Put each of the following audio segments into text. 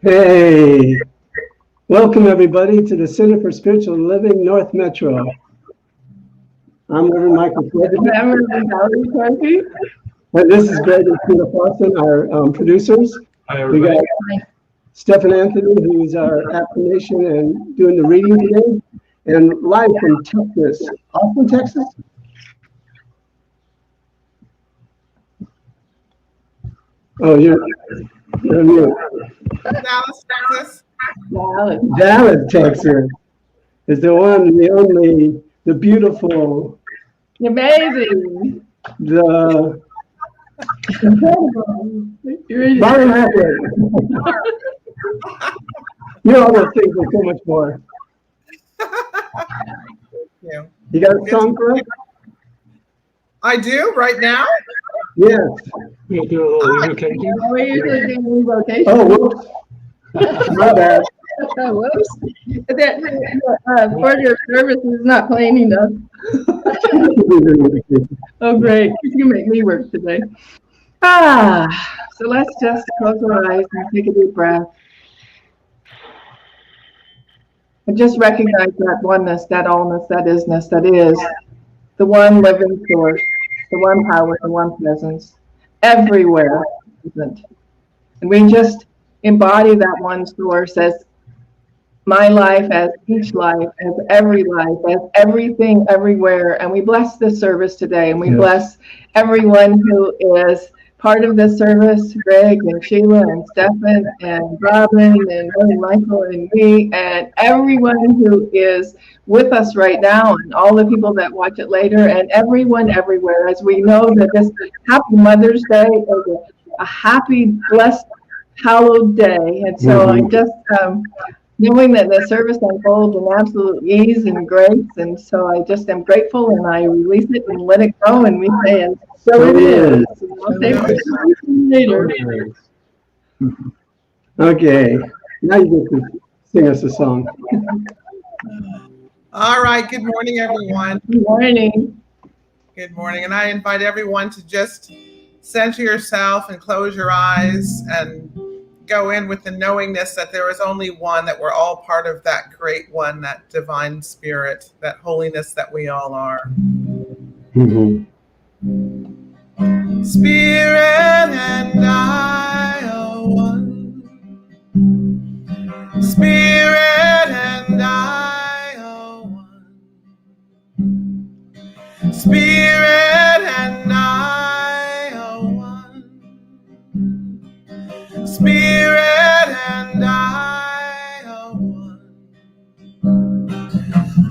Hey, welcome everybody to the Center for Spiritual Living North Metro. I'm Reverend Michael Frederick. I'm Reverend Valerie, Torphy. And this is Greg and Peter Fawson, our producers. Hi, We everybody. got Stephan Anthony, who's our affirmation and doing the reading today, and live from Texas. Austin, Texas? Oh, you're mute. Dallas, Texas. Dallas, Texas is the one, the only, the beautiful, Amazing. the Incredible. Byron Hackett. You know all those things and so much more. Yeah. You got a song for us? I do right now. Yes. We'll do a little invocation. We usually do invocation. Oh, whoops. My bad. Whoops. That order of service is not playing enough. Oh, great. You can make me work today. So let's just close our eyes and take a deep breath. And just recognize that oneness, that allness, that isness, that is the one living source, the one power, the one presence, everywhere present. And we just embody that one source as my life, as each life, as every life, as everything, everywhere. And we bless this service today, and we bless everyone who is part of this service, Greg and Sheila and Stephan and Robin and Willie Michael and me, and everyone who is with us right now, and all the people that watch it later, and everyone everywhere, as we know that this happy Mother's Day is a happy, blessed, hallowed day. And so I just knowing that the service unfolds in absolute ease and grace, and so I just am grateful, and I release it and let it go, and we say, and so it is. I'll say later. Okay, now you get to sing us a song. All right. Good morning, everyone. Good morning. Good morning. And I invite everyone to just center yourself and close your eyes and go in with the knowingness that there is only one, that we're all part of that great one, that divine spirit, that holiness that we all are. Spirit and I are one. Spirit and I are one. Spirit and I are one. Spirit and I are one.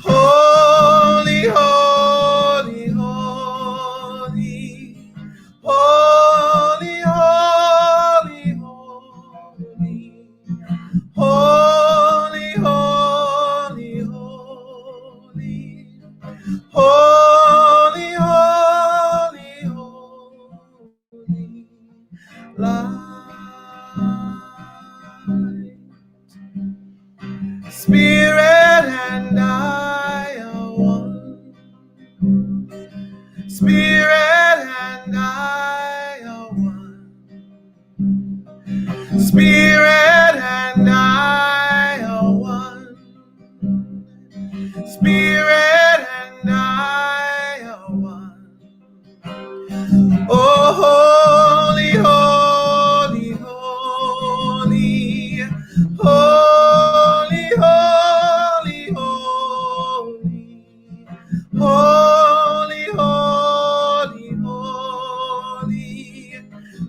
Holy, holy, holy. Holy, holy, holy. Holy, holy, holy. Holy, holy, holy. Light. Spirit and I are one. Spirit and I are one. Spirit and I are one. Spirit and I are one. Oh, holy, holy, holy. Holy, holy, holy. Holy, holy, holy.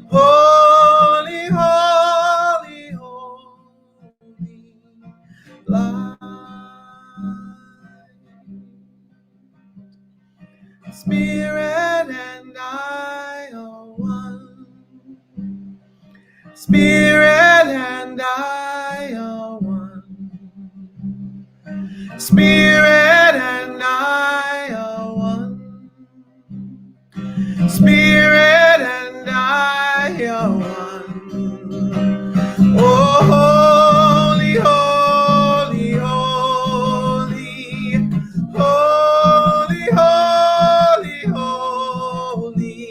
Holy, holy, holy. Light. Spirit and I are one. Spirit and I are one. Spirit and I are one. Spirit and I are one. Oh, holy, holy, holy. Holy, holy, holy.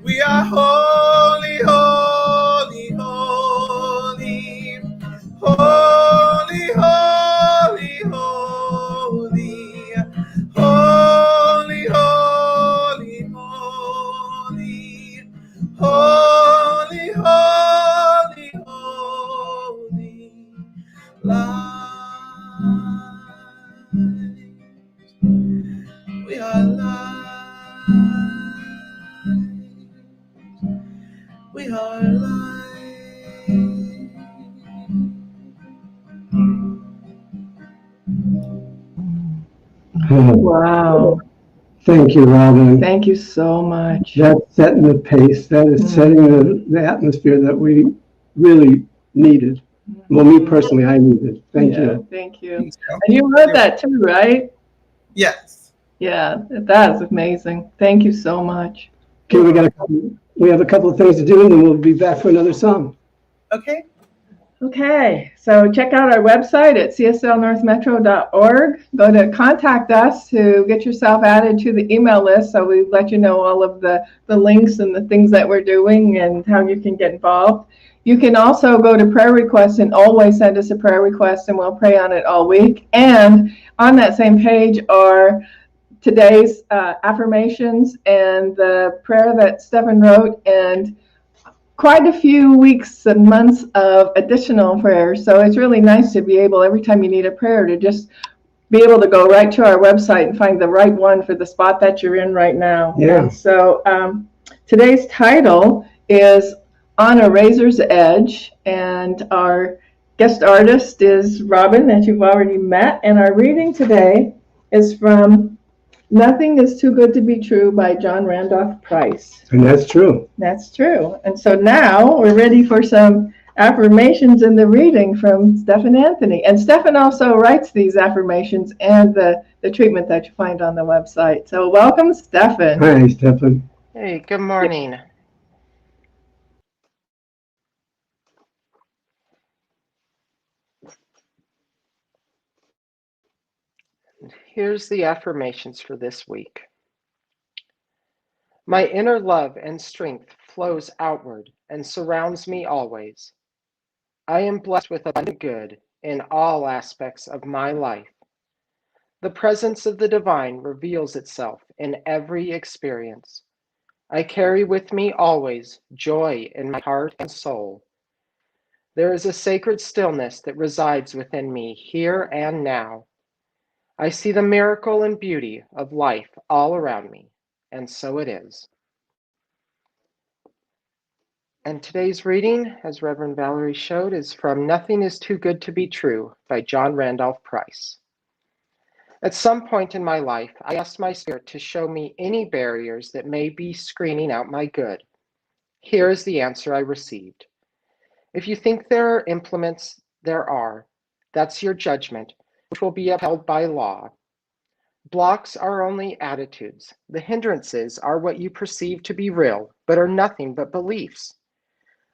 We are holy, holy, holy. We are light. We are light. Wow. Thank you, Robin. Thank you so much. That's setting the pace. That is setting the atmosphere that we really needed. Well, me personally, I needed. Thank you. Thank you. And you wrote that too, right? Yes. Yeah, that's amazing. Thank you so much. Okay, we have a couple of things to do, and then we'll be back for another song. Okay. Okay, so check out our website at cslnorthmetro.org. Go to contact us to get yourself added to the email list so we let you know all of the links and the things that we're doing and how you can get involved. You can also go to prayer requests and always send us a prayer request and we'll pray on it all week. And on that same page are today's affirmations and the prayer that Stephan wrote and quite a few weeks and months of additional prayers. So it's really nice to be able, every time you need a prayer, to just be able to go right to our website and find the right one for the spot that you're in right now. Yeah. And so today's title is On a Razor's Edge, and our guest artist is Robin, that you've already met. And our reading today is from Nothing is Too Good to Be True by John Randolph Price. And that's true. That's true. And so now we're ready for some affirmations in the reading from Stephan Anthony. And Stephan also writes these affirmations and the treatment that you find on the website. So welcome, Stephan. Hi, Stephan. Hey, good morning. Here's the affirmations for this week. My inner love and strength flows outward and surrounds me always. I am blessed with abundant good in all aspects of my life. The presence of the divine reveals itself in every experience. I carry with me always joy in my heart and soul. There is a sacred stillness that resides within me here and now. I see the miracle and beauty of life all around me, and so it is. And today's reading, as Reverend Valerie showed, is from Nothing is Too Good to Be True by John Randolph Price. At some point in my life, I asked my spirit to show me any barriers that may be screening out my good. Here is the answer I received. If you think there are implements, there are. That's your judgment, which will be upheld by law. Blocks are only attitudes. The hindrances are what you perceive to be real, but are nothing but beliefs.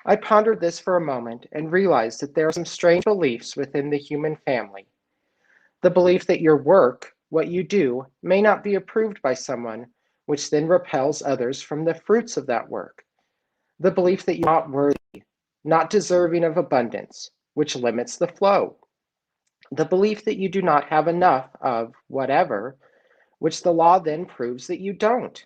I pondered this for a moment and realized that there are some strange beliefs within the human family. The belief that your work, what you do, may not be approved by someone, which then repels others from the fruits of that work. The belief that you're not worthy, not deserving of abundance, which limits the flow. The belief that you do not have enough of whatever, which the law then proves that you don't.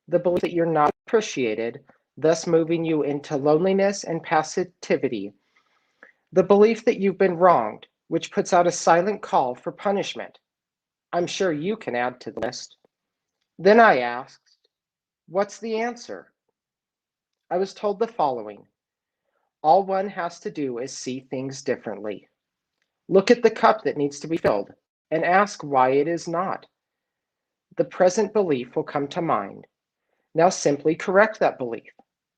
The belief that you're not appreciated, thus moving you into loneliness and passivity. The belief that you've been wronged, which puts out a silent call for punishment. I'm sure you can add to the list. Then I asked, what's the answer? I was told the following. All one has to do is see things differently. Look at the cup that needs to be filled and ask why it is not. The present belief will come to mind. Now simply correct that belief.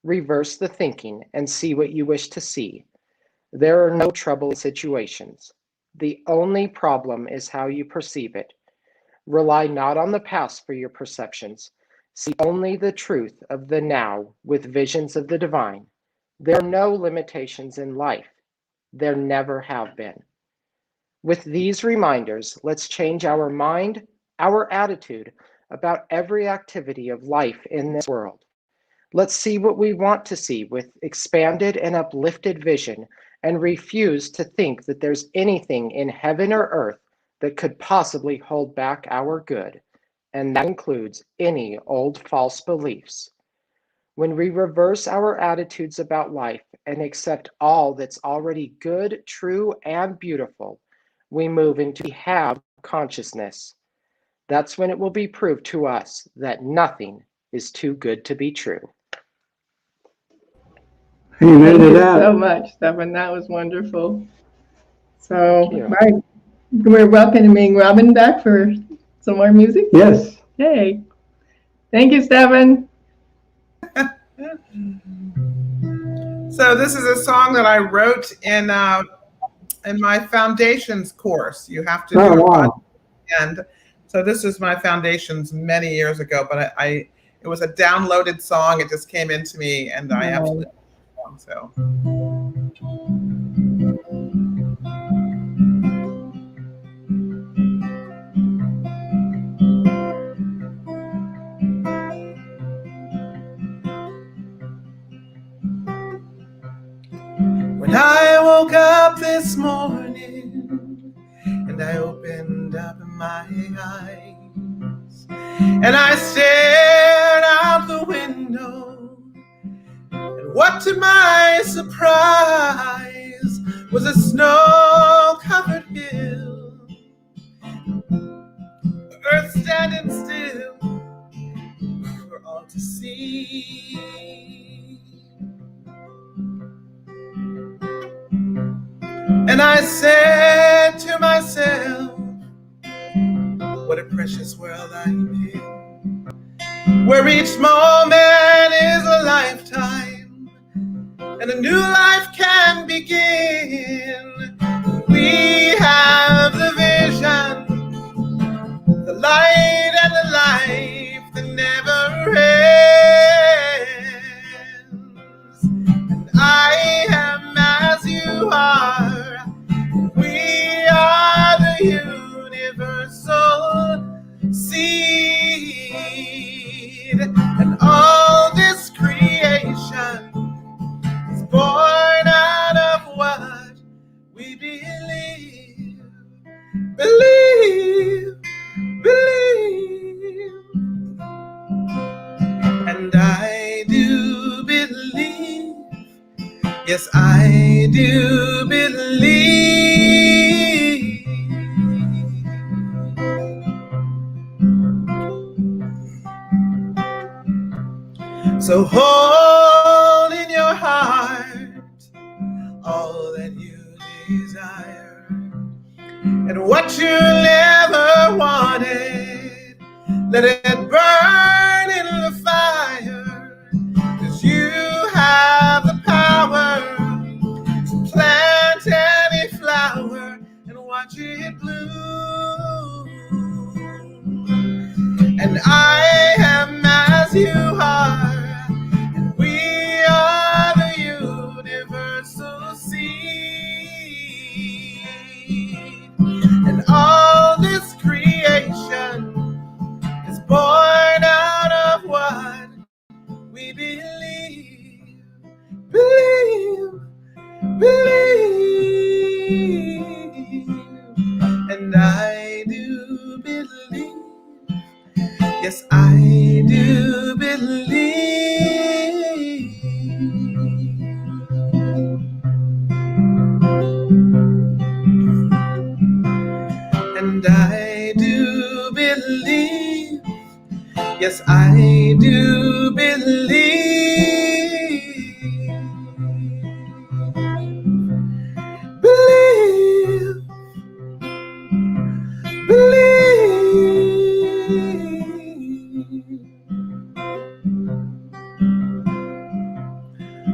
Reverse the thinking and see what you wish to see. There are no troubling situations. The only problem is how you perceive it. Rely not on the past for your perceptions. See only the truth of the now with visions of the divine. There are no limitations in life. There never have been. With these reminders, let's change our mind, our attitude about every activity of life in this world. Let's see what we want to see with expanded and uplifted vision and refuse to think that there's anything in heaven or earth that could possibly hold back our good. And that includes any old false beliefs. When we reverse our attitudes about life and accept all that's already good, true, and beautiful, we move into have consciousness. That's when it will be proved to us that nothing is too good to be true. Amen Thank to you that. so much, Stephan. That was wonderful. So, Thank you. right, we're welcoming Robin back for some more music. Yes. Yay. Thank you, Stephan. So this is a song that I wrote in my foundations course. You have to do Oh, it by wow. the end. So this is my foundations many years ago, but it was a downloaded song. It just came into me, and I absolutely love it. So. When I woke up this morning and I opened up my eyes and I stared out the window, and what to my surprise was a snow-covered hill, the earth standing still for all to see. And I said to myself, what a precious world I'm in, where each moment is a lifetime and a new life can begin. We have the vision, the light and the life that never ends. And I am as you are. We are the universal seed, and all this creation is born out of what we believe, believe, believe. And I do believe, yes, I do believe. So hold in your heart all that you desire, and what you never wanted, let it burn in the fire, 'cause you have the power to plant any flower and watch it bloom. And I am as you are, and we are the universal seed, and all this creation is born out of what we believe, believe, believe. And I do believe, yes, I do believe. And I do believe, yes, I do believe. Believe, believe,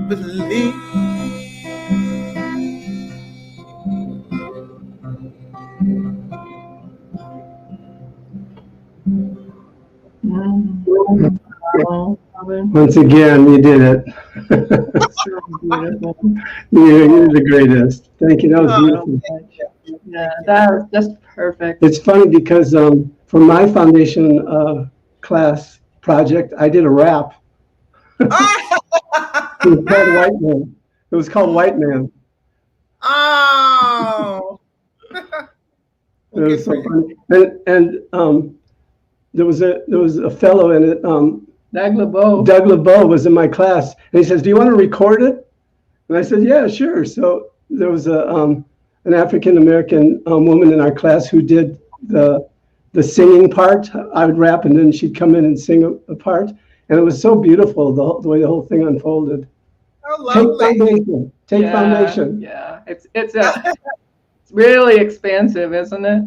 believe. Oh, Robin, Once again, you did it. so beautiful. You're the greatest. Thank you. That was beautiful. Yeah, that was just perfect. It's funny because for my foundation class project, I did a rap. It was called White Man. It was called White Man. Oh. It was so funny. And there was a fellow in it. Doug LeBeau. Doug LeBeau was in my class, and he says, "Do you want to record it?" And I said, "Yeah, sure." So there was an African American woman in our class who did the singing part. I would rap, and then she'd come in and sing a part, and it was so beautiful the way the whole thing unfolded. Oh, lovely. Take foundation. Yeah, it's really expansive, isn't it?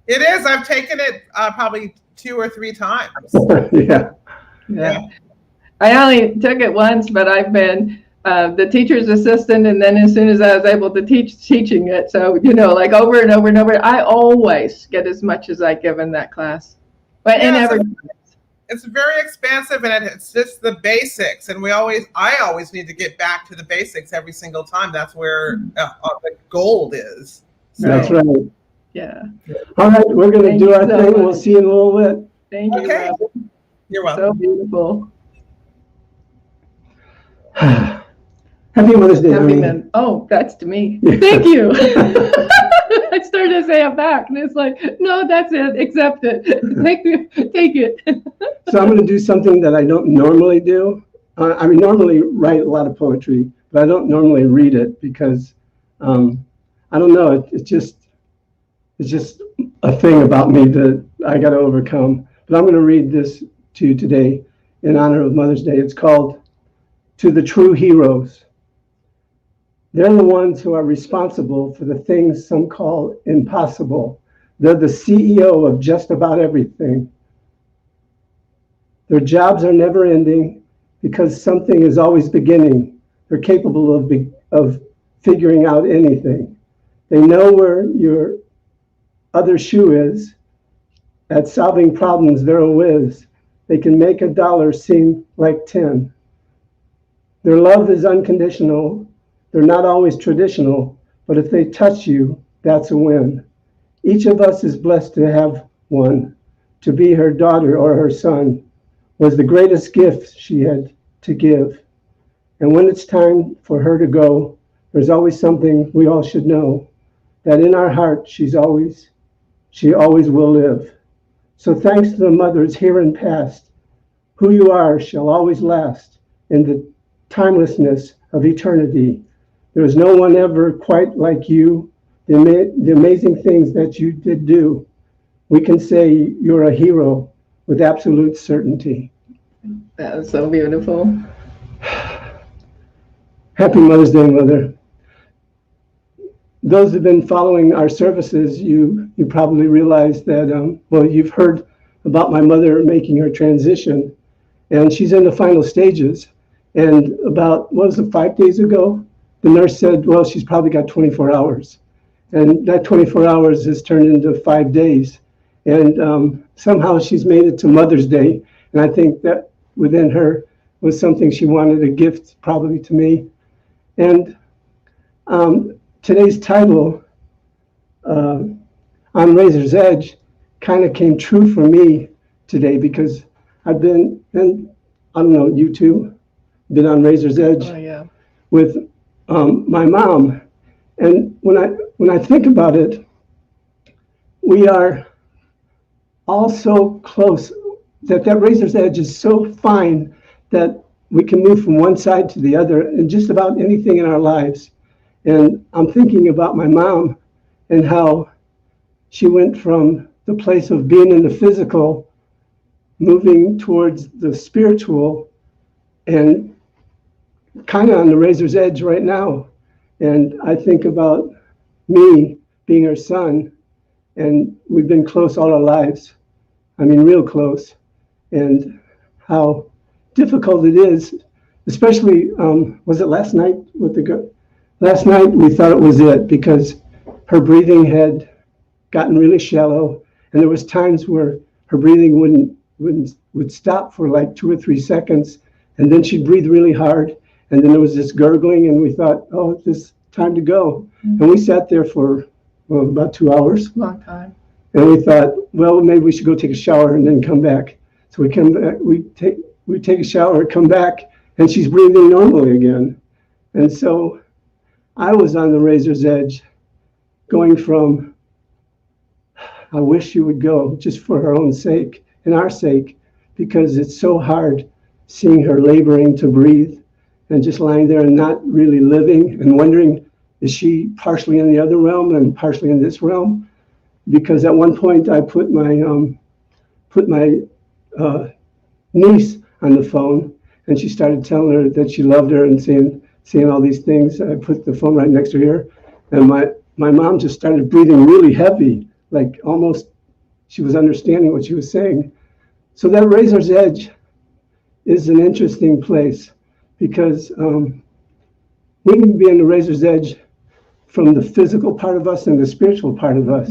It is. I've taken it probably 2 or 3 times. Yeah. I only took it once, but I've been the teacher's assistant, and then as soon as I was able to teaching it, so like over and over and over, I always get as much as I give in that class. But it's very expansive, and it's just the basics, and I always need to get back to the basics every single time. That's where the gold is. So. That's right. Yeah. All right, we're going to do our thing. Much. We'll see you in a little bit. Thank you. Okay. Robin. You're welcome. So beautiful. Happy Mother's Day. Oh, that's to me. Thank you. I started to say it back, and it's like, no, that's it. Accept it. Take it. So I'm going to do something that I don't normally do. I normally write a lot of poetry, but I don't normally read it because I don't know. It's just a thing about me that I got to overcome. But I'm going to read this to you today in honor of Mother's Day. It's called "To the True Heroes." They're the ones who are responsible for the things some call impossible. They're the CEO of just about everything. Their jobs are never ending because something is always beginning. They're capable of figuring out anything. They know where your other shoe is. At solving problems, they're a whiz. They can make $1 seem like 10. Their love is unconditional. They're not always traditional, but if they touch you, that's a win. Each of us is blessed to have one. To be her daughter or her son was the greatest gift she had to give. And when it's time for her to go, there's always something we all should know, that in our heart, she always will live. So thanks to the mothers here and past, who you are shall always last in the timelessness of eternity. There is no one ever quite like you, the amazing things that you did do. We can say you're a hero with absolute certainty. That was so beautiful. Happy Mother's Day, Mother. Those who have been following our services, you probably realize that, you've heard about my mother making her transition, and she's in the final stages. And about, 5 days ago, the nurse said, well, she's probably got 24 hours. And that 24 hours has turned into 5 days. And somehow she's made it to Mother's Day. And I think that within her was something she wanted a gift probably to me. And today's title, On Razor's Edge, kind of came true for me today because I've been, and I don't know, you too, been on Razor's Edge with my mom. And when I think about it, we are all so close that razor's edge is so fine that we can move from one side to the other in just about anything in our lives. And I'm thinking about my mom and how she went from the place of being in the physical, moving towards the spiritual, and kind of on the razor's edge right now. And I think about me being her son, and we've been close all our lives. I mean, real close. And how difficult it is, especially, was it last night with the girl? Last night we thought it was it because her breathing had gotten really shallow, and there was times where her breathing would stop for like 2 or 3 seconds, and then she'd breathe really hard, and then there was this gurgling, and we thought, oh, it's time to go. Mm-hmm. And we sat there for about 2 hours. Long time. And we thought, well, maybe we should go take a shower and then come back. So we come back, we take a shower, come back, and she's breathing normally again. And so I was on the razor's edge, going from, I wish you would go just for her own sake and our sake, because it's so hard seeing her laboring to breathe and just lying there and not really living and wondering, is she partially in the other realm and partially in this realm? Because at one point I put my niece on the phone, and she started telling her that she loved her and saying all these things. I put the phone right next to her, and my mom just started breathing really heavy, like almost she was understanding what she was saying. So that razor's edge is an interesting place, because we can be in the razor's edge from the physical part of us and the spiritual part of us.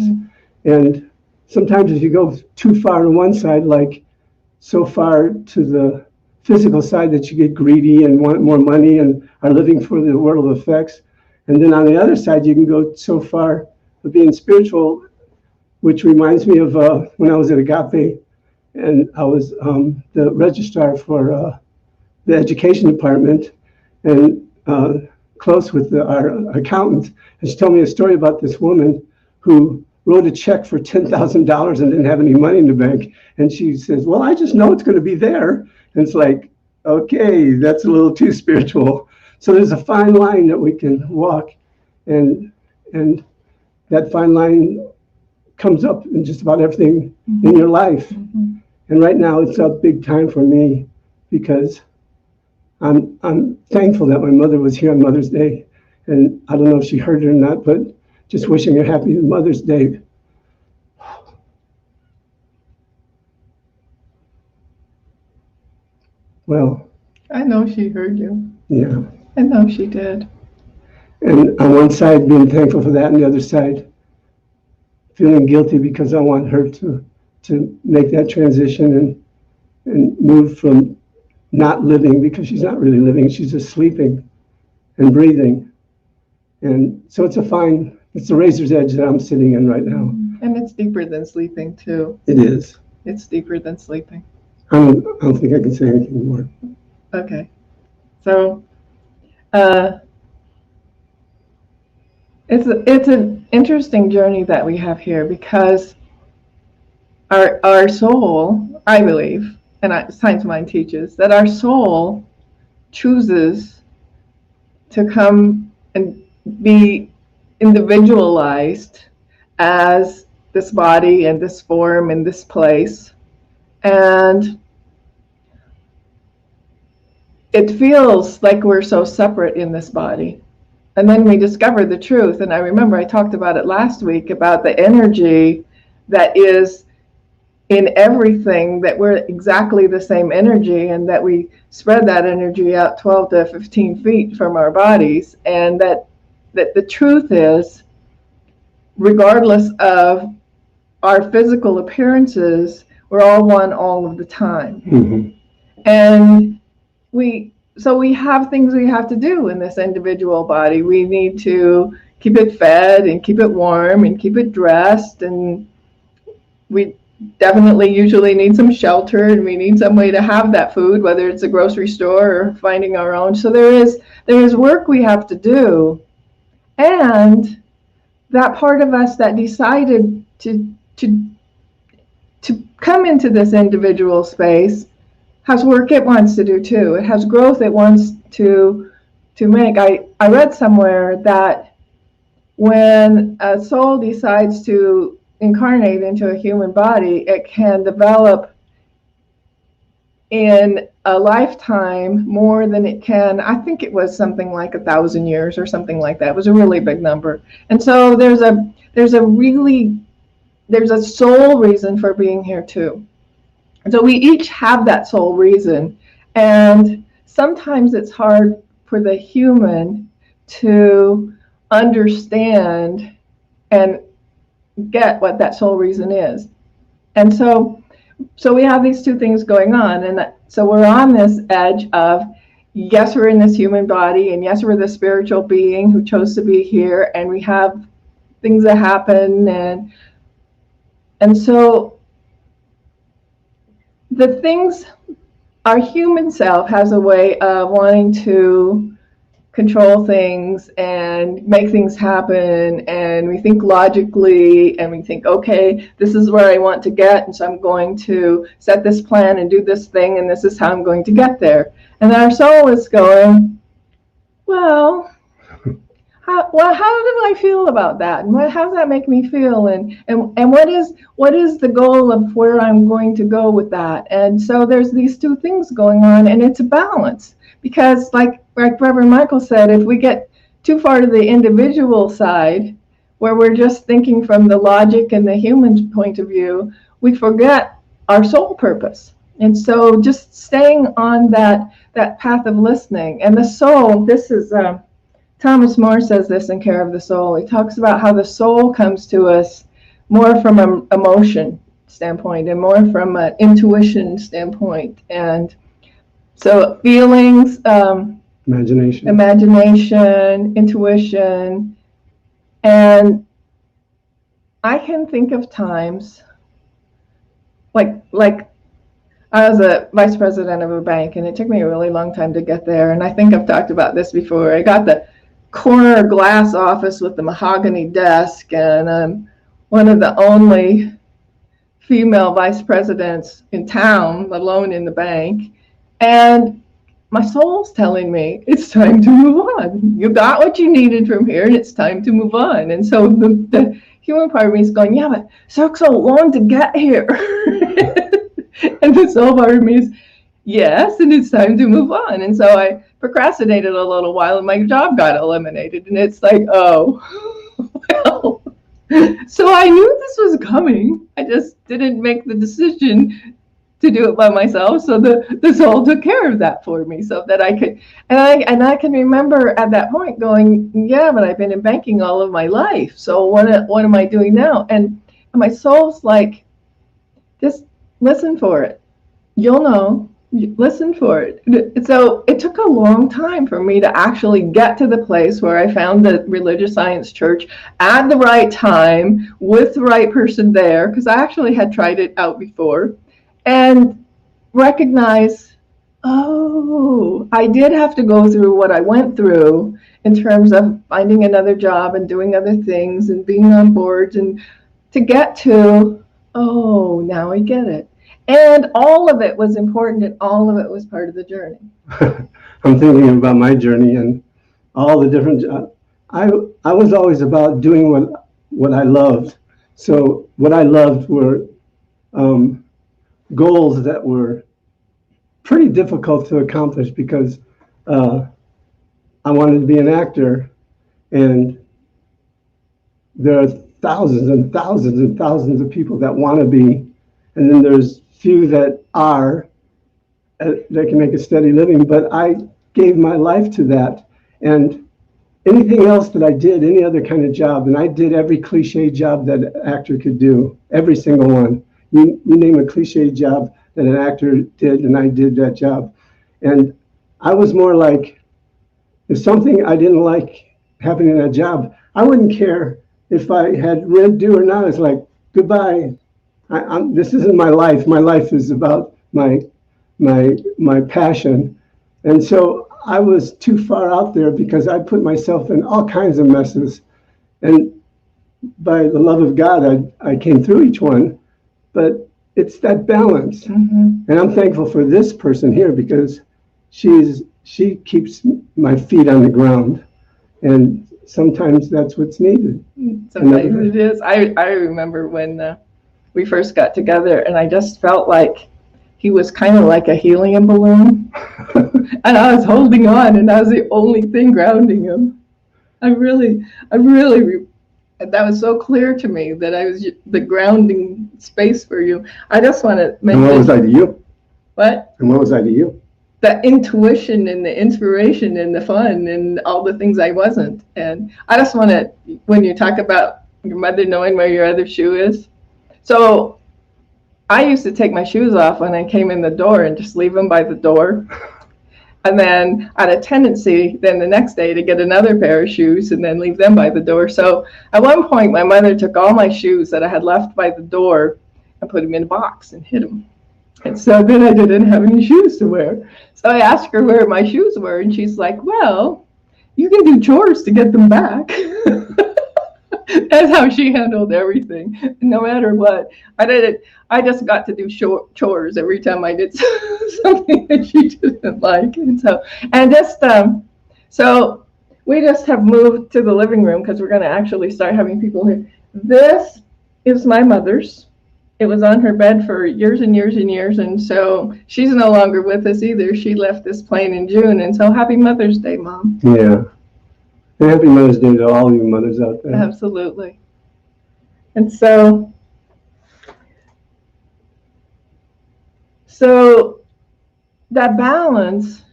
And sometimes if you go too far on one side, like so far to the physical side that you get greedy and want more money and are living for the world of effects. And then on the other side, you can go so far of being spiritual, which reminds me of when I was at Agape, and I was the registrar for the education department, and close with our accountant. And she told me a story about this woman who wrote a check for $10,000 and didn't have any money in the bank. And she says, well, I just know it's going to be there. And it's like, okay, that's a little too spiritual. So there's a fine line that we can walk, and that fine line comes up in just about everything in your life. And right now it's up big time for me, because I'm thankful that my mother was here on Mother's Day. And I don't know if she heard it or not, but just wishing her happy Mother's Day. Well, I know she heard you. yeah. I know she did. And on one side, being thankful for that, and the other side, feeling guilty because I want her to make that transition and move from not living, because she's not really living, she's just sleeping and breathing. And so it's the razor's edge that I'm sitting in right now. And it's deeper than sleeping, too. It is. It's deeper than sleeping. I don't think I can say anything more. Okay. So, it's an interesting journey that we have here, because our soul, I believe, and Science Mind teaches, that our soul chooses to come and be individualized as this body and this form and this place. And it feels like we're so separate in this body. And then we discover the truth. And I remember I talked about it last week, about the energy that is in everything, that we're exactly the same energy, and that we spread that energy out 12 to 15 feet from our bodies. And that the truth is, regardless of our physical appearances, we're all one all of the time. And we have things we have to do in this individual body. We need to keep it fed and keep it warm and keep it dressed, and we definitely usually need some shelter, and we need some way to have that food, whether it's a grocery store or finding our own. So there is work we have to do. And that part of us that decided to come into this individual space has work it wants to do too. It has growth it wants to make. I read somewhere that when a soul decides to incarnate into a human body, it can develop in a lifetime more than it can. I think it was something like 1,000 years or something like that. It was a really big number. And so there's a soul reason for being here too. So we each have that soul reason, and sometimes it's hard for the human to understand and get what that soul reason is. And so we have these two things going on, and so we're on this edge of, yes, we're in this human body, and yes, we're the spiritual being who chose to be here, and we have things that happen, and so the things, our human self has a way of wanting to control things and make things happen, and we think logically, and we think, okay, this is where I want to get, and so I'm going to set this plan and do this thing, and this is how I'm going to get there. And our soul is going, well, how do I feel about that? And how does that make me feel? And what is the goal of where I'm going to go with that? And so there's these two things going on, and it's a balance. Because like Reverend Michael said, if we get too far to the individual side, where we're just thinking from the logic and the human point of view, we forget our soul purpose. And so just staying on that path of listening. And the soul, this is, Thomas More says this in Care of the Soul. He talks about how the soul comes to us more from an emotion standpoint and more from an intuition standpoint. And so feelings, imagination, intuition, and I can think of times like I was a vice president of a bank, and it took me a really long time to get there. And I think I've talked about this before. I got the corner glass office with the mahogany desk, and I'm one of the only female vice presidents in town, let alone in the bank. And my soul's telling me it's time to move on. You got what you needed from here, and it's time to move on. And so the human part of me is going, yeah, but it took so long to get here. And the soul part of me is, yes, and it's time to move on. And so I procrastinated a little while, and my job got eliminated. And it's like, oh, well. So I knew this was coming. I just didn't make the decision to do it by myself. So the soul took care of that for me, so that I could, and I can remember at that point going, yeah, but I've been in banking all of my life. So what am I doing now? And my soul's like, just listen for it. You'll know. Listen for it. So it took a long time for me to actually get to the place where I found the religious science church at the right time with the right person there, because I actually had tried it out before, and recognize, oh, I did have to go through what I went through in terms of finding another job and doing other things and being on boards, and to get to, oh, now I get it. And all of it was important, and all of it was part of the journey. I'm thinking about my journey and all the different. I was always about doing what I loved. So what I loved were goals that were pretty difficult to accomplish, because I wanted to be an actor, and there are thousands and thousands and thousands of people that want to be, and then there's few that are that can make a steady living. But I gave my life to that, and anything else that I did, any other kind of job, and I did every cliche job that an actor could do, every single one. You name a cliche job that an actor did, and I did that job. And I was more like, if something I didn't like happening in that job, I wouldn't care if I had rent due or not. It's like, goodbye. This isn't my life. My life is about my passion. And so I was too far out there, because I put myself in all kinds of messes. And by the love of God, I came through each one. But it's that balance. Mm-hmm. And I'm thankful for this person here, because she keeps my feet on the ground. And sometimes that's what's needed. Sometimes it is. I remember when we first got together, and I just felt like he was kind of like a helium balloon. And I was holding on, and I was the only thing grounding him. I really, that was so clear to me, that I was the grounding space for you. I just want to mention. And what was I to you? What? And what was I to you? The intuition and the inspiration and the fun and all the things I wasn't. And I just want to, when you talk about your mother knowing where your other shoe is. So I used to take my shoes off when I came in the door and just leave them by the door. And then I had a tendency then the next day to get another pair of shoes and then leave them by the door. So at one point, my mother took all my shoes that I had left by the door and put them in a box and hid them. And so then I didn't have any shoes to wear. So I asked her where my shoes were, and she's like, well, you can do chores to get them back. That's how she handled everything, no matter what. I just got to do chores every time I did something that she didn't like, so we just have moved to the living room because we're going to actually start having people here. This is my mother's. It was on her bed for years and years and years, and so she's no longer with us either. She left this plane in June, and so happy Mother's Day, Mom. Yeah. And happy Mother's Day to all you mothers out there. Absolutely. And so that balance,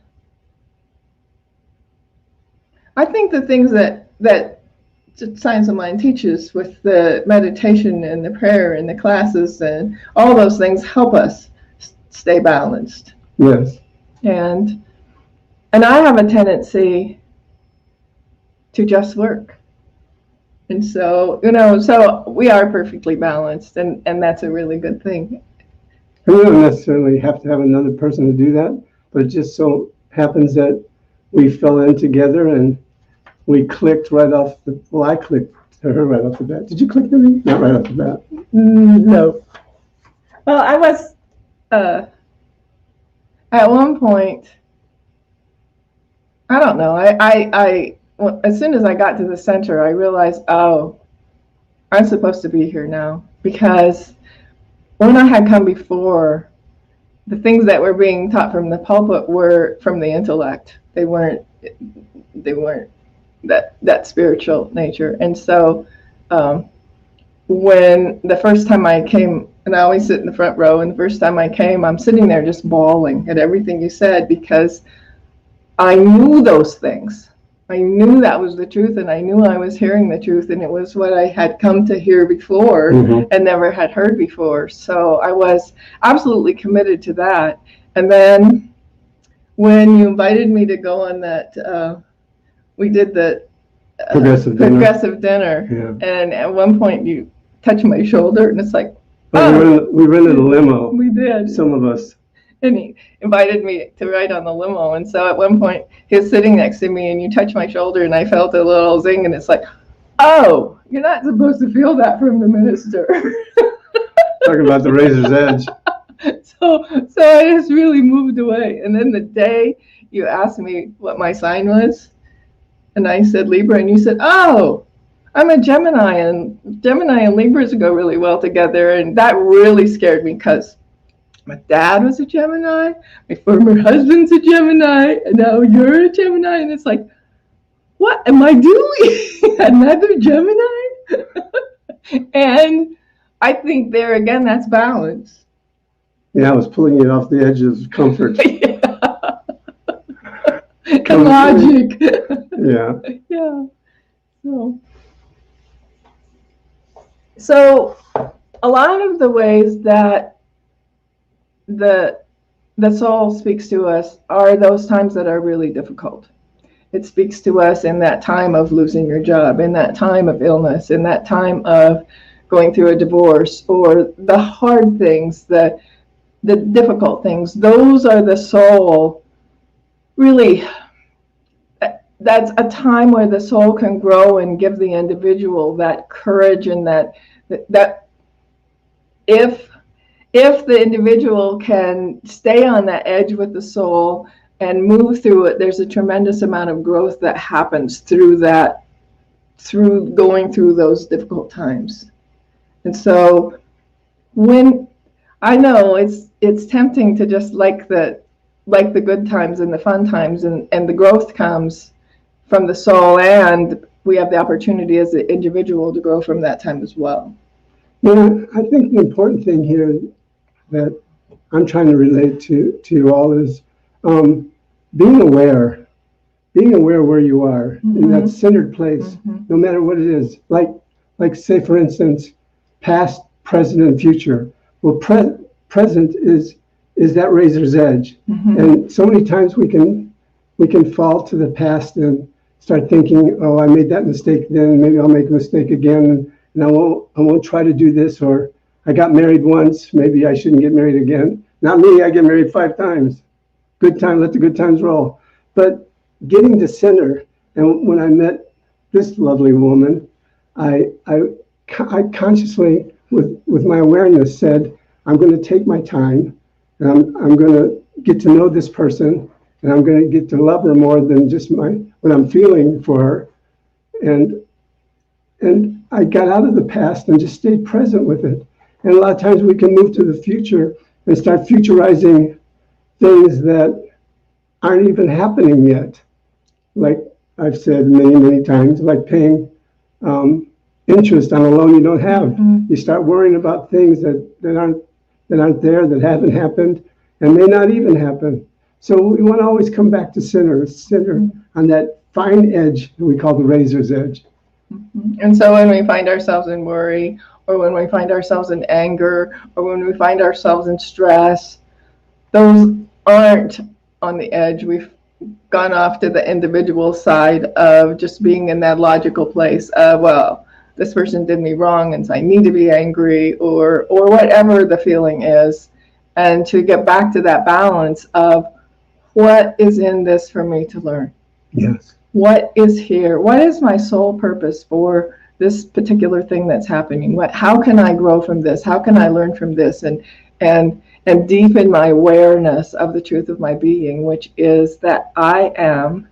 I think the things that Science of Mind teaches with the meditation and the prayer and the classes and all those things help us stay balanced. Yes. And I have a tendency to just work. And so, so we are perfectly balanced, and that's a really good thing. We don't necessarily have to have another person to do that, but it just so happens that we fell in together and we clicked right off I clicked to her right off the bat. Did you click to me? Not right off the bat. No. Well, I was, at one point, I don't know, I as soon as I got to the center, I realized, oh, I'm supposed to be here now, because when I had come before, the things that were being taught from the pulpit were from the intellect. They weren't that spiritual nature. And so when the first time I came, and I always sit in the front row, and the first time I came, I'm sitting there just bawling at everything you said, because I knew those things. I knew that was the truth, and I knew I was hearing the truth, and it was what I had come to hear before and never had heard before. So I was absolutely committed to that. And then when you invited me to go on that, we did the progressive dinner. Yeah. And at one point you touched my shoulder, and it's like, we rented a limo. We did. Some of us. And he invited me to ride on the limo. And so at one point, he was sitting next to me, and you touched my shoulder, and I felt a little zing, and it's like, oh, you're not supposed to feel that from the minister. Talking about the razor's edge. So I just really moved away. And then the day you asked me what my sign was, and I said Libra, and you said, oh, I'm a Gemini, and Gemini and Libras go really well together. And that really scared me, because my dad was a Gemini, my former husband's a Gemini, and now you're a Gemini. And it's like, what am I doing? Another Gemini? And I think there again, that's balance. Yeah, I was pulling you off the edge of comfort. Logic. Yeah. Yeah. So a lot of the ways that the soul speaks to us are those times that are really difficult. It speaks to us in that time of losing your job, in that time of illness, in that time of going through a divorce, or the hard things, the difficult things. Those are the soul. Really, that's a time where the soul can grow and give the individual that courage, and that if the individual can stay on that edge with the soul and move through it, there's a tremendous amount of growth that happens through going through those difficult times. And so when I know it's tempting to just like the good times and the fun times, and the growth comes from the soul, and we have the opportunity as an individual to grow from that time as well. Yeah, I think the important thing here that I'm trying to relate to you all is being aware where you are in that centered place, no matter what it is. Like say, for instance, past, present, and future. Well, present is that razor's edge, and so many times we can fall to the past and start thinking, oh, I made that mistake then, maybe I'll make a mistake again, and I won't try to do this, or I got married once, maybe I shouldn't get married again. Not me, I get married 5 times. Good time, let the good times roll. But getting to center, And when I met this lovely woman, I consciously, with my awareness, said, I'm going to take my time, and I'm going to get to know this person, and I'm going to get to love her more than just what I'm feeling for her. And I got out of the past and just stayed present with it. And a lot of times we can move to the future and start futurizing things that aren't even happening yet. Like I've said many, many times, like paying interest on a loan you don't have. Mm-hmm. You start worrying about things that aren't there, that haven't happened, and may not even happen. So we want to always come back to center on that fine edge that we call the razor's edge. Mm-hmm. And so when we find ourselves in worry, or when we find ourselves in anger, or when we find ourselves in stress, those aren't on the edge. We've gone off to the individual side of just being in that logical place of, well, this person did me wrong and so I need to be angry, or whatever the feeling is, and to get back to that balance of what is in this for me to learn. Yes. What is here? What is my sole purpose for this particular thing that's happening? How can I grow from this? How can I learn from this? And deepen my awareness of the truth of my being, which is that I am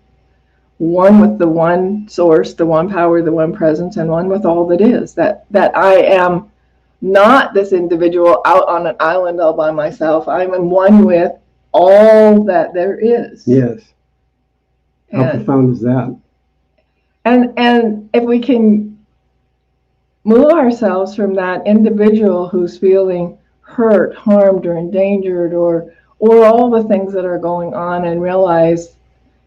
one with the one source, the one power, the one presence, and one with all that is. That I am not this individual out on an island all by myself. I'm in one with all that there is. Yes. How profound is that? And if we can move ourselves from that individual who's feeling hurt, harmed, or endangered, or all the things that are going on, and realize,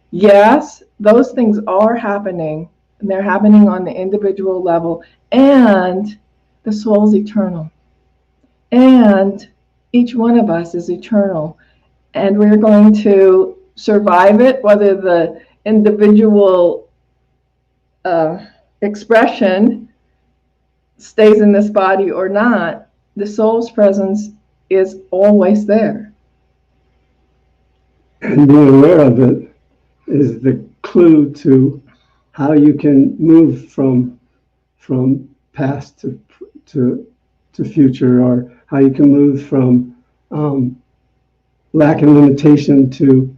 yes, those things are happening, and they're happening on the individual level, and the soul's eternal, and each one of us is eternal, and we're going to survive it, whether the individual expression stays in this body or not. The soul's presence is always there. And being aware of it is the clue to how you can move from past to future, or how you can move from lack and limitation to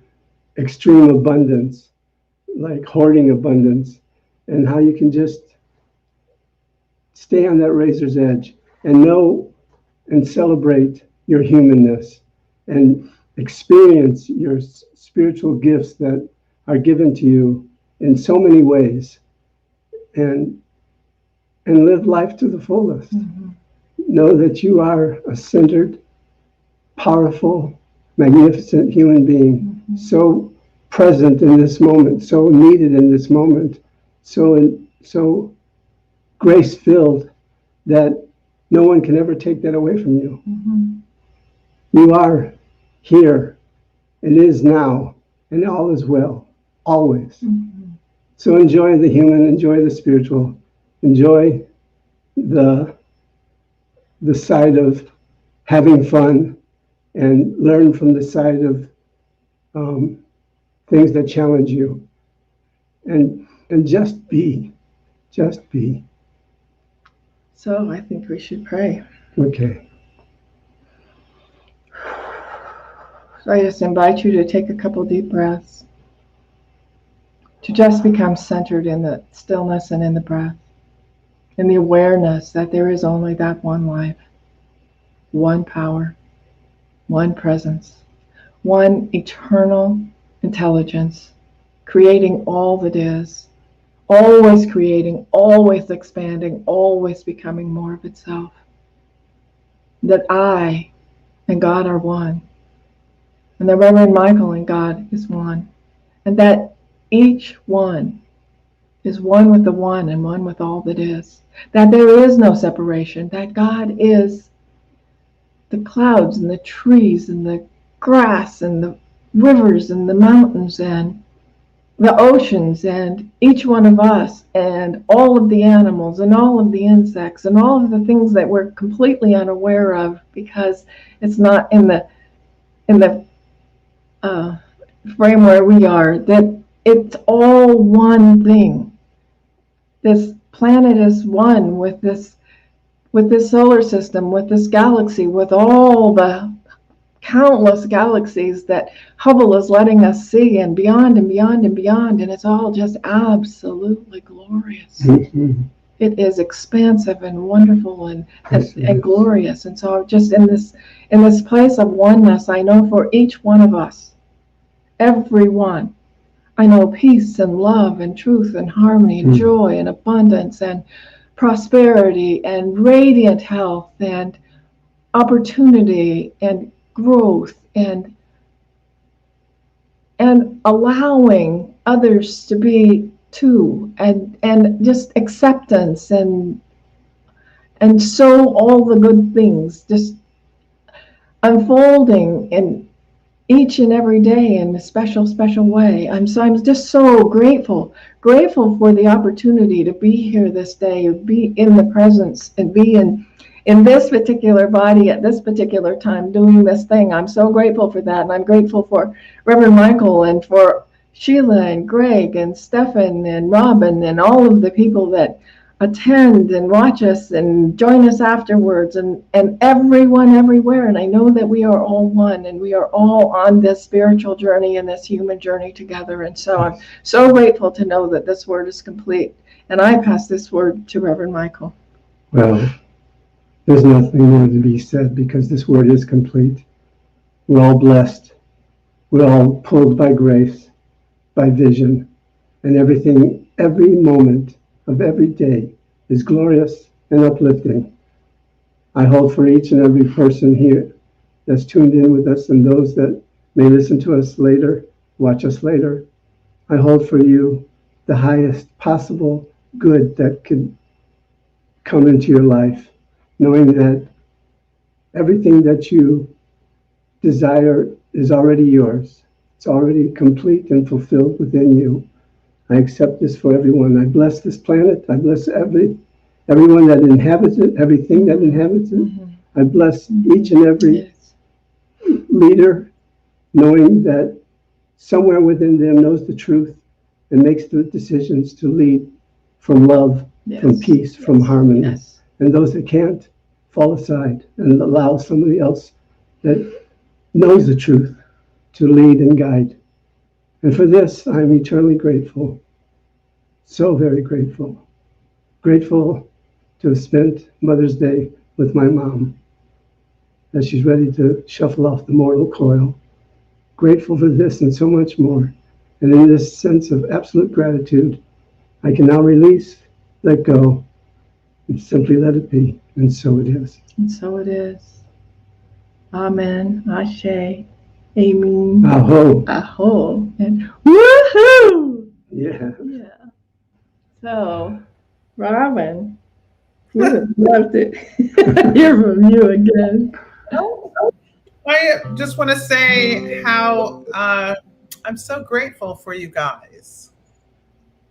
extreme abundance, like hoarding abundance, and how you can just stay on that razor's edge and know and celebrate your humanness and experience your spiritual gifts that are given to you in so many ways, and live life to the fullest. Mm-hmm. Know that you are a centered, powerful, magnificent human being, mm-hmm. so present in this moment, so needed in this moment, so grace-filled that no one can ever take that away from you. Mm-hmm. You are here, and is now, and all is well, always. Mm-hmm. So enjoy the human, enjoy the spiritual, enjoy the side of having fun, and learn from the side of things that challenge you, and just be. So I think we should pray. Okay. So I just invite you to take a couple deep breaths, to just become centered in the stillness and in the breath, in the awareness that there is only that one life, one power, one presence, one eternal intelligence, creating all that is, always creating, always expanding, always becoming more of itself. That I and God are one, and that Reverend Michael and God is one, and that each one is one with the one and one with all that is. That there is no separation, that God is the clouds and the trees and the grass and the rivers and the mountains and the oceans and each one of us and all of the animals and all of the insects and all of the things that we're completely unaware of because it's not in the frame where we are, that it's all one thing. This planet is one with this solar system, with this galaxy, with all the countless galaxies that Hubble is letting us see, and beyond and beyond and beyond, and it's all just absolutely glorious. Mhm. It is expansive and wonderful and Yes, it is. glorious. And so just in this place of oneness, I know for each one of us, everyone, I know peace and love and truth and harmony and joy and abundance and prosperity and radiant health and opportunity and growth and allowing others to be too, and just acceptance and so all the good things just unfolding in each and every day in a special way. I'm just so grateful for the opportunity to be here this day, be in the presence, and be in this particular body at this particular time doing this thing. I'm so grateful for that, and I'm grateful for Reverend Michael and for Sheila and Greg and Stephan and Robin and all of the people that attend and watch us and join us afterwards, and everyone everywhere. And I know that we are all one, and we are all on this spiritual journey and this human journey together. And so I'm so grateful to know that this word is complete. And I pass this word to Reverend Michael. Well, there's nothing more to be said because this word is complete. We're all blessed. We're all pulled by grace, by vision, and everything, every moment of every day is glorious and uplifting. I hold for each and every person here that's tuned in with us and those that may listen to us later, watch us later. I hold for you the highest possible good that could come into your life, knowing that everything that you desire is already yours. It's already complete and fulfilled within you. I accept this for everyone. I bless this planet. I bless everyone that inhabits it, everything that inhabits it. I bless each and every leader, knowing that somewhere within them knows the truth and makes the decisions to lead from love, from peace, from harmony. And those that can't, fall aside and allow somebody else that knows the truth to lead and guide. And for this, I'm eternally grateful. So very grateful. Grateful to have spent Mother's Day with my mom as she's ready to shuffle off the mortal coil. Grateful for this and so much more. And in this sense of absolute gratitude, I can now release, let go, and simply let it be. And so it is. And so it is. Amen. Ashe. Amen. Aho. Aho. And woohoo! Yeah. Yeah. So, Robin, we would love to hear from you again. I just want to say how I'm so grateful for you guys.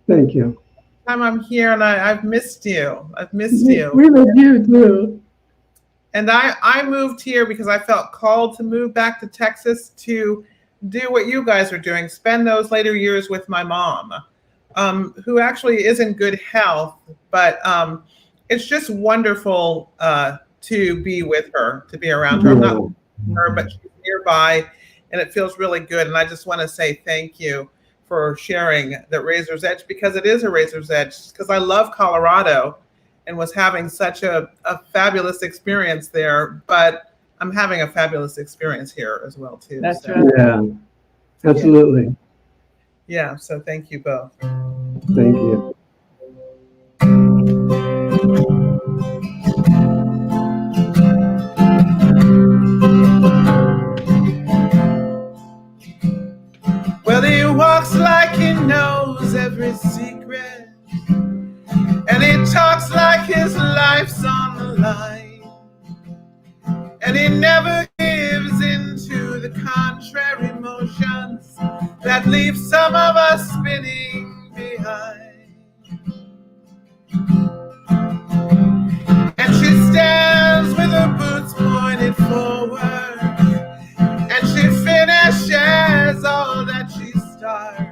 Thank you. I'm here and I've missed you. I've missed you. We miss you too. And I moved here because I felt called to move back to Texas to do what you guys are doing, spend those later years with my mom, who actually is in good health, but it's just wonderful to be with her, to be around her. I'm not with her, but she's nearby, and it feels really good. And I just want to say thank you for sharing the Razor's Edge, because it is a Razor's Edge, because I love Colorado and was having such a fabulous experience there, but I'm having a fabulous experience here as well too. That's so. right. Yeah, absolutely. Yeah, so thank you both. Thank you. Well, he walks like he knows every secret, and he talks like his life's on the line, and he never gives in to the contrary motions that leave some of us spinning behind. And she stands with her boots pointed forward, and she finishes all that she starts.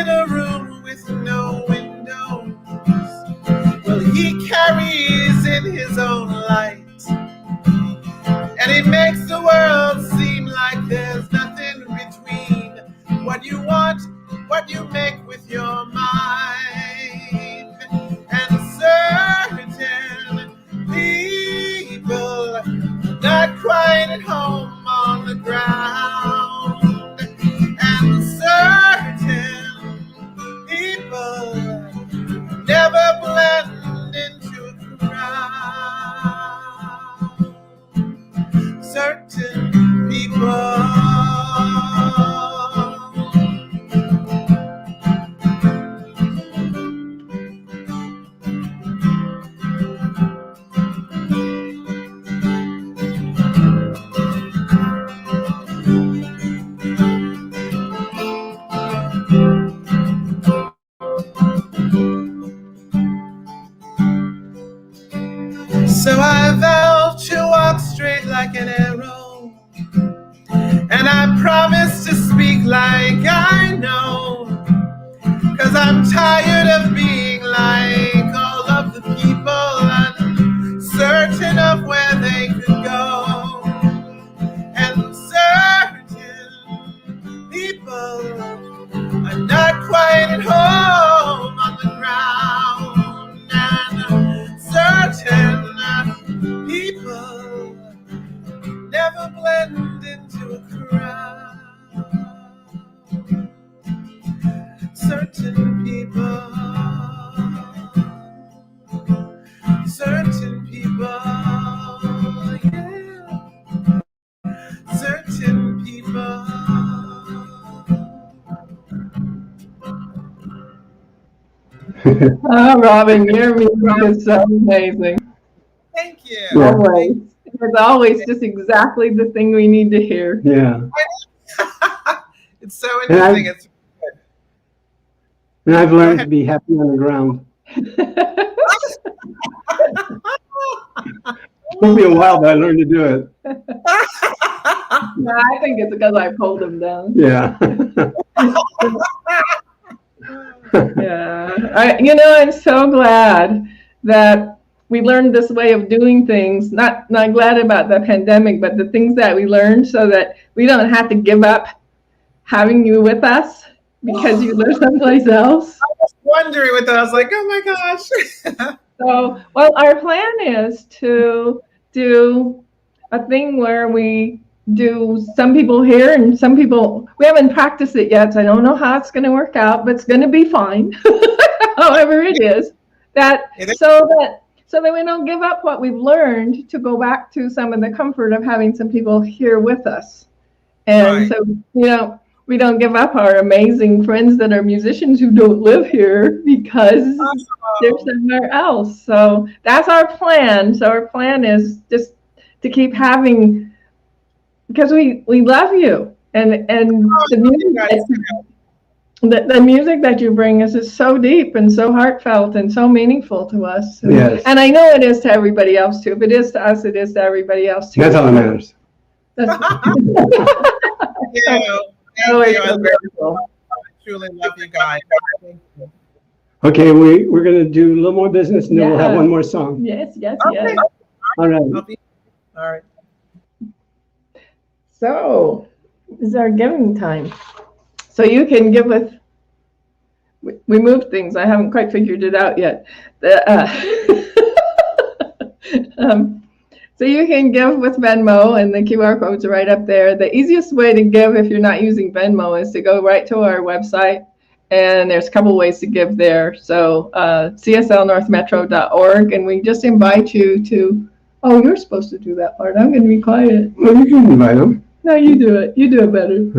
in a room with no windows. Well, he carries in his own light, and he makes the world seem like there's nothing between what you want, what you make with your mind. And certain people not quite at home on the ground, and certain people never blend into a crowd. Certain people. So I vow to walk straight like an arrow, and I promise to speak like I know, 'cause I'm tired of being like all of the people, uncertain of where they could go. And certain people are not quite at home on the ground, and certain people never blend into a crowd. Certain people, certain people, yeah, certain people. Oh, Robin, your music is so amazing. Thank you. Yeah. Always. It's always just exactly the thing we need to hear. Yeah. It's so interesting. It's And I've learned to be happy on the ground. It took me a while, but I learned to do it. No, I think it's because I pulled him down. Yeah. Yeah. I'm so glad that we learned this way of doing things. Not glad about the pandemic, but the things that we learned so that we don't have to give up having you with us because you live someplace else. I was wondering with that. I was like, oh my gosh. So, well, our plan is to do a thing where we do some people here and some people, we haven't practiced it yet, so I don't know how it's going to work out, but it's going to be fine. However it is, so that we don't give up what we've learned to go back to some of the comfort of having some people here with us. And Right. so, we don't give up our amazing friends that are musicians who don't live here because they're somewhere else. So that's our plan. So our plan is just to keep having, because we love you, and the music that you bring us is so deep and so heartfelt and so meaningful to us. Yes. And I know it is to everybody else too. If it is to us, it is to everybody else too. That's all that matters. So Thank you. it's wonderful. I truly love you guys. Thank you. Okay, we're going to do a little more business and then we'll have Yeah. one more song. Yes. Okay. All right. All right. So, this is our giving time. So you can give with, we moved things. I haven't quite figured it out yet. So you can give with Venmo, and the QR codes are right up there. The easiest way to give if you're not using Venmo is to go right to our website, and there's a couple ways to give there. So cslnorthmetro.org, and we just invite you to, oh, you're supposed to do that part. I'm going to be quiet. Well, you can invite them. No, you do it. You do it better.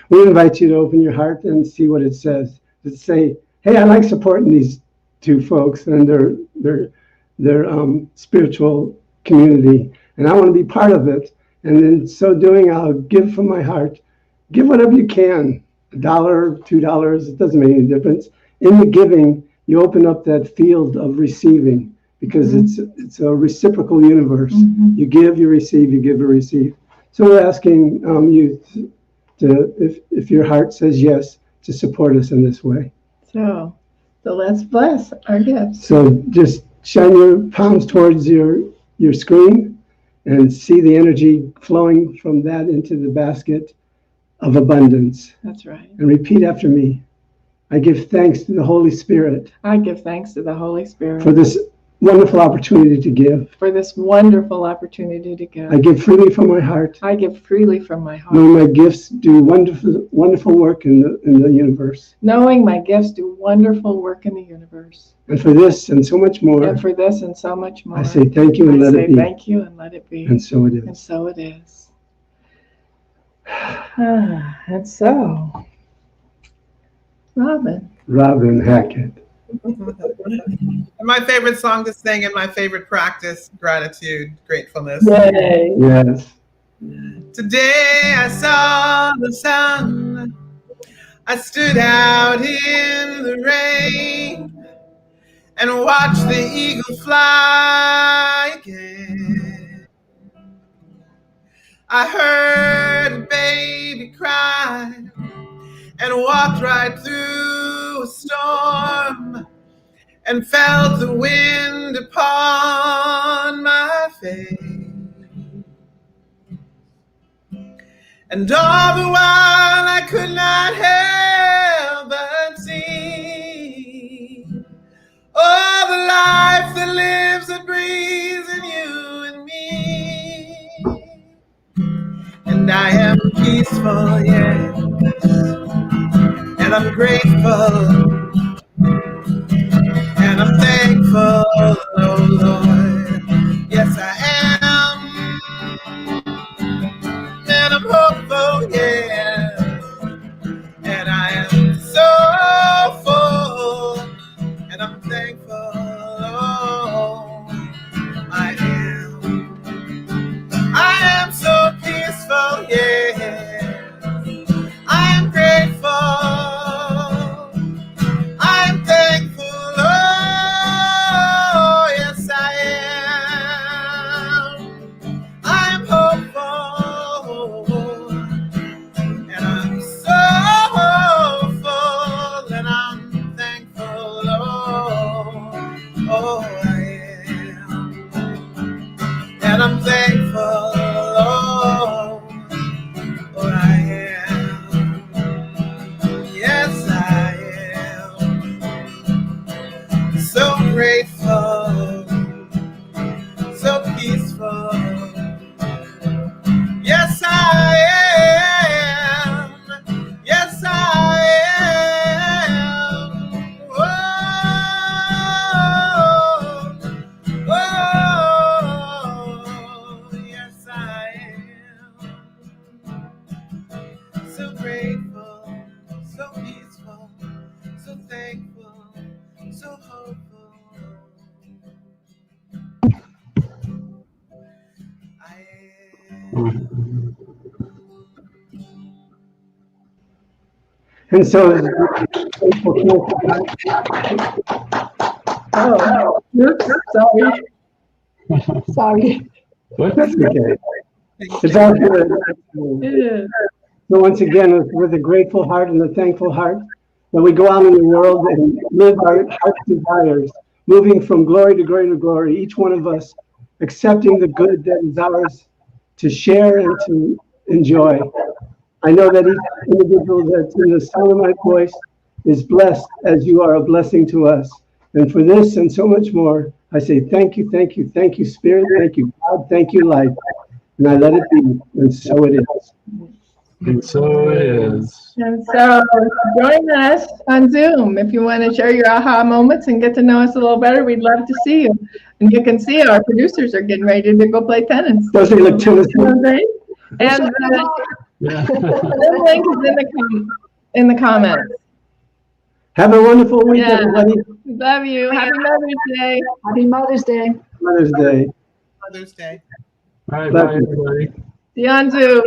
We invite you to open your heart and see what it says. To say, hey, I like supporting these two folks and their spiritual community, and I want to be part of it. And in so doing, I'll give from my heart. Give whatever you can, $1, $2, it doesn't make any difference. In the giving, you open up that field of receiving, because it's a reciprocal universe. You give, you receive, you give, you receive. So we're asking you to, if your heart says yes, to support us in this way. So let's bless our gifts. So just shine your palms towards your screen and see the energy flowing from that into the basket of abundance. That's right. And repeat after me. I give thanks to the Holy Spirit I give thanks to the Holy Spirit for this wonderful opportunity to give. for this wonderful opportunity to give. I give freely from my heart, I give freely from my heart, knowing my gifts do wonderful work in the universe. knowing my gifts do wonderful work in the universe. And for this and so much more, And for this and so much more, I say thank you and I let say it be. thank you and let it be. And so it And is. so it is. And so, Robin Hackett. And my favorite song to sing and my favorite practice, gratitude, gratefulness. Yay. Yes. Today I saw the sun. I stood out in the rain and watched the eagle fly again. I heard a baby cry and walked right through a storm and felt the wind upon my face. And all the while I could not help but see all the life that lives and breathes in you and me. And I am peaceful, yes, and I'm grateful, and I'm thankful, oh Lord. Yes, I am, and I'm hopeful, yeah, and I am so full, and I'm thankful, oh, I am so peaceful, yeah, I am grateful, I'm thankful, oh, yes I am, I'm hopeful, and I'm so full, and I'm thankful, oh I am, and I'm thankful, oh I am, yes I am, so grateful, so peaceful, yes I am, yes I am, yes I am, so grateful, so peaceful, so thankful, so hopeful. I am. And so, Oh, oops, sorry. Sorry. What? that's okay. Thank It's you. all good. It is. So once again, with a grateful heart and a thankful heart, that we go out in the world and live our heart's desires, moving from glory to glory to glory, each one of us accepting the good that is ours to share and to enjoy. I know that each individual that's in the sound of my voice is blessed as you are a blessing to us. And for this and so much more, I say thank you, thank you, thank you, Spirit, thank you, God, thank you, life. And I let it be, and so it is. And so it is. And so join us on Zoom. If you want to share your aha moments and get to know us a little better, we'd love to see you. And you can see our producers are getting ready to go play tennis. Doesn't he look tennis? Great. And Yeah. the link is in the comments. Have a wonderful week, Yeah. everybody. Love you. Happy Mother's Day. Happy Mother's Day. Mother's Day. Mother's Day. All right, bye, everybody. See you on Zoom.